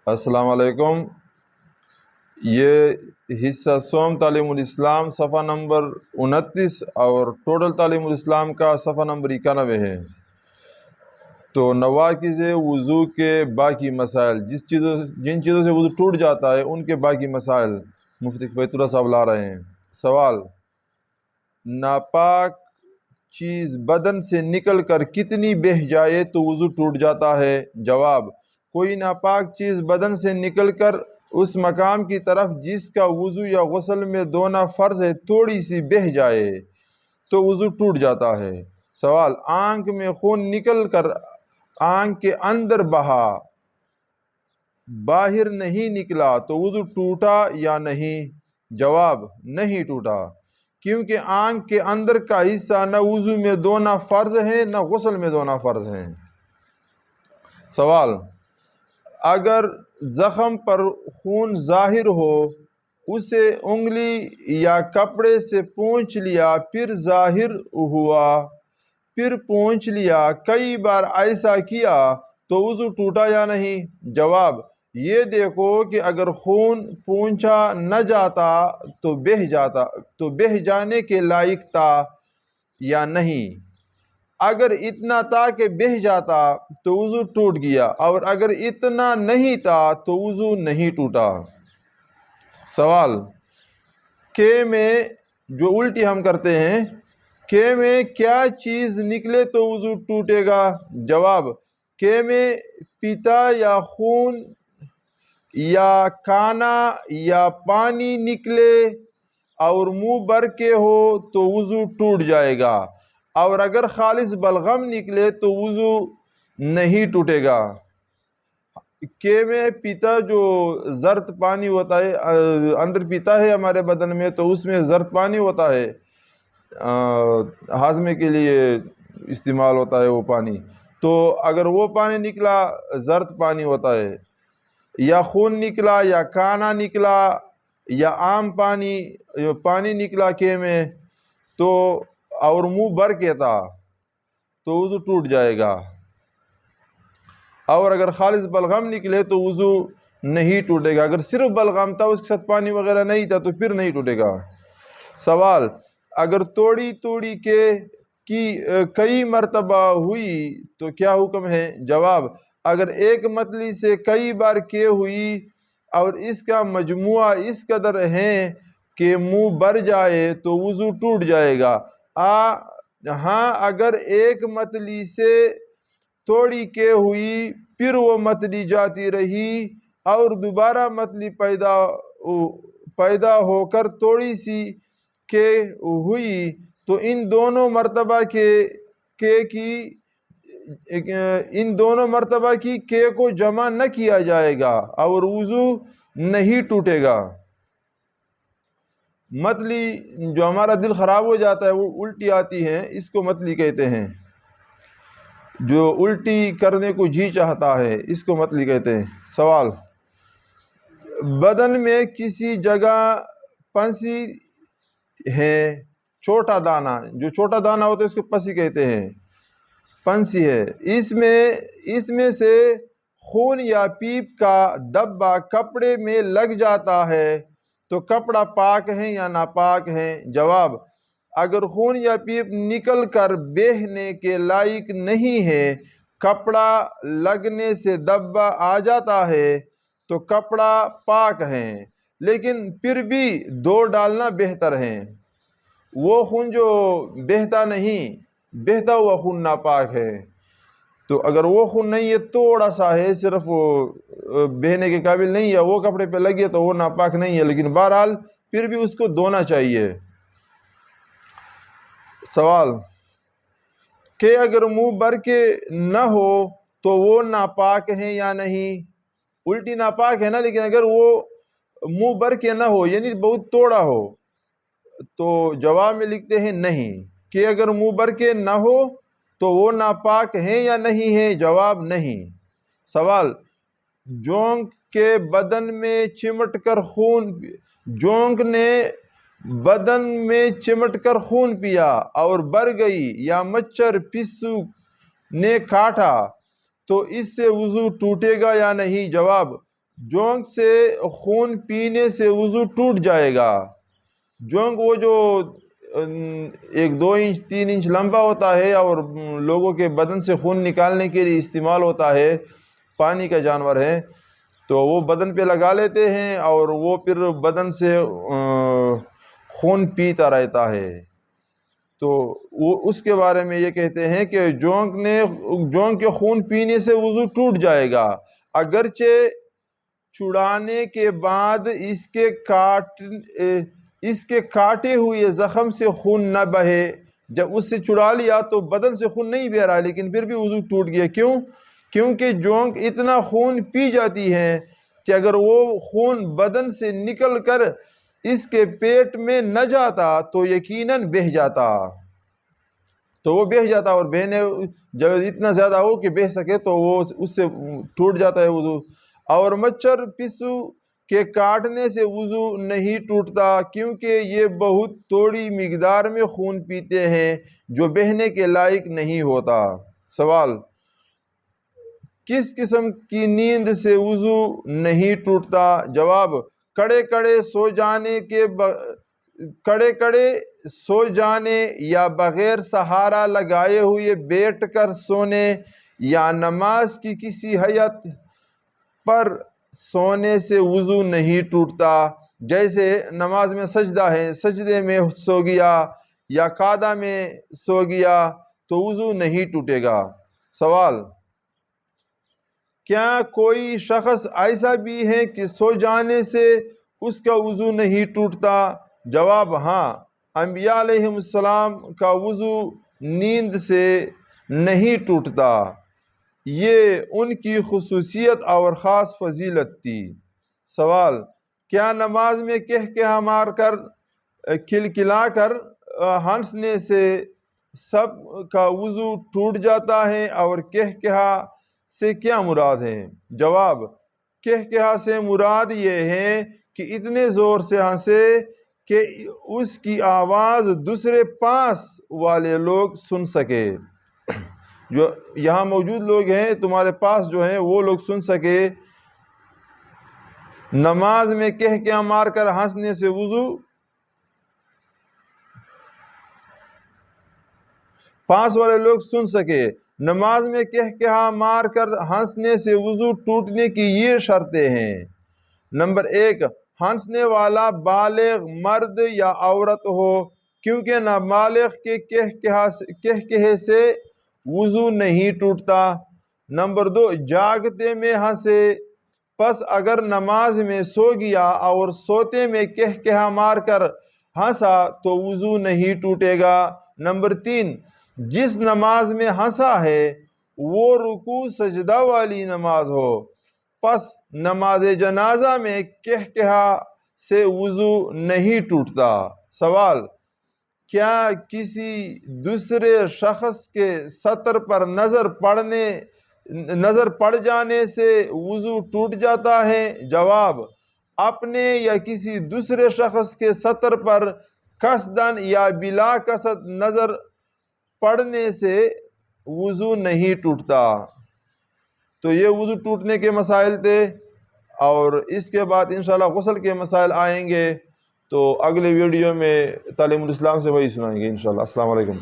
السلام علیکم۔ یہ حصہ سوم تعلیم الاسلام صفحہ نمبر 29 اور ٹوٹل تعلیم الاسلام کا صفحہ نمبر 91 ہے۔ تو نواقض وضو کے باقی مسائل، جن چیزوں سے وضو ٹوٹ جاتا ہے ان کے باقی مسائل مفتی بیت اللہ صاحب لا رہے ہیں۔ سوال: ناپاک چیز بدن سے نکل کر کتنی بہہ جائے تو وضو ٹوٹ جاتا ہے؟ جواب: کوئی ناپاک چیز بدن سے نکل کر اس مقام کی طرف جس کا وضو یا غسل میں دھونا فرض ہے تھوڑی سی بہہ جائے تو وضو ٹوٹ جاتا ہے۔ سوال: آنکھ میں خون نکل کر آنکھ کے اندر بہا، باہر نہیں نکلا تو وضو ٹوٹا یا نہیں؟ جواب: نہیں ٹوٹا، کیونکہ آنکھ کے اندر کا حصہ نہ وضو میں دھونا فرض ہے نہ غسل میں دھونا فرض ہے۔ سوال: اگر زخم پر خون ظاہر ہو، اسے انگلی یا کپڑے سے پونچھ لیا، پھر ظاہر ہوا، پھر پونچھ لیا، کئی بار ایسا کیا تو وضو ٹوٹا یا نہیں؟ جواب: یہ دیکھو کہ اگر خون پونچھا نہ جاتا تو بہہ جانے کے لائق تھا یا نہیں۔ اگر اتنا تھا کہ بہہ جاتا تو وضو ٹوٹ گیا، اور اگر اتنا نہیں تھا تو وضو نہیں ٹوٹا۔ سوال: کہ میں جو الٹی ہم کرتے ہیں، کہ میں کیا چیز نکلے تو وضو ٹوٹے گا؟ جواب: کہ میں پیتا یا خون یا کھانا یا پانی نکلے اور منہ بھر کے ہو تو وضو ٹوٹ جائے گا، اور اگر خالص بلغم نکلے تو وضو نہیں ٹوٹے گا۔ کہ میں پیتا جو زرد پانی ہوتا ہے، اندر پیتا ہے ہمارے بدن میں، تو اس میں زرد پانی ہوتا ہے، ہاضمے کے لیے استعمال ہوتا ہے وہ پانی۔ تو اگر وہ پانی نکلا، زرد پانی ہوتا ہے، یا خون نکلا یا کھانا نکلا یا عام پانی نکلا کہ میں تو اور منہ بھر کے تھا تو وضو ٹوٹ جائے گا، اور اگر خالص بلغم نکلے تو وضو نہیں ٹوٹے گا۔ اگر صرف بلغم تھا، اس کے ساتھ پانی وغیرہ نہیں تھا تو پھر نہیں ٹوٹے گا۔ سوال: اگر توڑی کی کئی مرتبہ ہوئی تو کیا حکم ہے؟ جواب: اگر ایک متلی سے کئی بار کے ہوئی اور اس کا مجموعہ اس قدر ہے کہ منہ بھر جائے تو وضو ٹوٹ جائے گا۔ ہاں، اگر ایک متلی سے توڑی کے ہوئی، پھر وہ متلی جاتی رہی اور دوبارہ متلی پیدا ہو کر توڑی سی کے ہوئی تو ان دونوں مرتبہ کی کے کو جمع نہ کیا جائے گا اور وضو نہیں ٹوٹے گا۔ متلی جو ہمارا دل خراب ہو جاتا ہے، وہ الٹی آتی ہے، اس کو متلی کہتے ہیں۔ جو الٹی کرنے کو جی چاہتا ہے، اس کو متلی کہتے ہیں۔ سوال: بدن میں کسی جگہ پنسی ہے، چھوٹا دانہ، جو چھوٹا دانہ ہوتا ہے اس کو پسی کہتے ہیں، پنسی ہے، اس میں سے خون یا پیپ کا ڈبہ کپڑے میں لگ جاتا ہے تو کپڑا پاک ہے یا ناپاک ہے؟ جواب: اگر خون یا پیپ نکل کر بہنے کے لائق نہیں ہے، کپڑا لگنے سے ڈبہ آ جاتا ہے تو کپڑا پاک ہے، لیکن پھر بھی دو ڈالنا بہتر ہے۔ وہ خون جو بہتا ہوا خون ناپاک ہے، تو اگر وہ خون نہیں ہے، تھوڑا سا ہے، صرف بہنے کے قابل نہیں ہے، وہ کپڑے پہ لگے تو وہ ناپاک نہیں ہے، لیکن بہرحال پھر بھی اس کو دھونا چاہیے۔ سوال: کہ اگر منہ بھر کے نہ ہو تو وہ ناپاک ہے یا نہیں؟ الٹی ناپاک ہے نا، لیکن اگر وہ منہ بھر کے نہ ہو، یعنی بہت توڑا ہو، تو جواب میں لکھتے ہیں نہیں۔ کہ اگر منہ بھر کے نہ ہو تو وہ ناپاک ہے یا نہیں ہے؟ جواب: نہیں۔ سوال: جونک نے بدن میں چمٹ کر خون پیا اور بڑھ گئی، یا مچھر پسو نے کاٹا تو اس سے وضو ٹوٹے گا یا نہیں؟ جواب: جونک سے خون پینے سے وضو ٹوٹ جائے گا۔ جونک وہ جو 1-2 انچ 3 انچ لمبا ہوتا ہے اور لوگوں کے بدن سے خون نکالنے کے لیے استعمال ہوتا ہے، پانی کا جانور ہے، تو وہ بدن پہ لگا لیتے ہیں اور وہ پھر بدن سے خون پیتا رہتا ہے۔ تو وہ اس کے بارے میں یہ کہتے ہیں کہ جونک کے خون پینے سے وضو ٹوٹ جائے گا، اگرچہ چھڑانے کے بعد اس کے کاٹے ہوئے زخم سے خون نہ بہے۔ جب اس سے چھڑا لیا تو بدن سے خون نہیں بہ رہا، لیکن پھر بھی وضو ٹوٹ گیا۔ کیوں؟ کیونکہ جونک اتنا خون پی جاتی ہے کہ اگر وہ خون بدن سے نکل کر اس کے پیٹ میں نہ جاتا تو یقیناً بہہ جاتا، تو وہ بہہ جاتا، اور بہنے جب اتنا زیادہ ہو کہ بہہ سکے تو وہ اس سے ٹوٹ جاتا ہے وضو۔ اور مچھر پسو کے کاٹنے سے وضو نہیں ٹوٹتا، کیونکہ یہ بہت تھوڑی مقدار میں خون پیتے ہیں جو بہنے کے لائق نہیں ہوتا۔ سوال: کس قسم کی نیند سے وضو نہیں ٹوٹتا؟ جواب: کڑے کڑے سو جانے یا بغیر سہارا لگائے ہوئے بیٹھ کر سونے یا نماز کی کسی حیت پر سونے سے وضو نہیں ٹوٹتا۔ جیسے نماز میں سجدہ ہے، سجدے میں سو گیا یا قعدہ میں سو گیا تو وضو نہیں ٹوٹے گا۔ سوال: کیا کوئی شخص ایسا بھی ہے کہ سو جانے سے اس کا وضو نہیں ٹوٹتا؟ جواب: ہاں، انبیاء علیہ السلام کا وضو نیند سے نہیں ٹوٹتا، یہ ان کی خصوصیت اور خاص فضیلت تھی۔ سوال: کیا نماز میں کہکہا مار کر کھلکھلا کر ہنسنے سے سب کا وضو ٹوٹ جاتا ہے، اور کہکہا سے کیا مراد ہے؟ جواب: کہکہا سے مراد یہ ہے کہ اتنے زور سے ہنسے کہ اس کی آواز دوسرے پاس والے لوگ سن سکے، جو یہاں موجود لوگ ہیں تمہارے پاس جو ہیں وہ لوگ سن سکے۔ نماز میں کہکہا مار کر ہنسنے سے وضو پاس والے لوگ سن سکے۔ نماز میں کہکہا مار کر ہنسنے سے وضو ٹوٹنے کی یہ شرطیں ہیں۔ نمبر 1، ہنسنے والا بالغ مرد یا عورت ہو، کیونکہ نابالغ کے کہکہے سے وضو نہیں ٹوٹتا۔ نمبر 2، جاگتے میں ہنسے، پس اگر نماز میں سو گیا اور سوتے میں کہکہا مار کر ہنسا تو وضو نہیں ٹوٹے گا۔ نمبر 3، جس نماز میں ہنسا ہے وہ رکوع سجدہ والی نماز ہو، پس نماز جنازہ میں کہکہا سے وضو نہیں ٹوٹتا۔ سوال: کیا کسی دوسرے شخص کے سطر پر نظر پڑ جانے سے وضو ٹوٹ جاتا ہے؟ جواب: اپنے یا کسی دوسرے شخص کے سطر پر قصداً یا بلا قصد نظر پڑنے سے وضو نہیں ٹوٹتا۔ تو یہ وضو ٹوٹنے کے مسائل تھے، اور اس کے بعد انشاءاللہ غسل کے مسائل آئیں گے، تو اگلے ویڈیو میں تعلیم الاسلام سے وہی سنائیں گے انشاءاللہ۔ السلام علیکم۔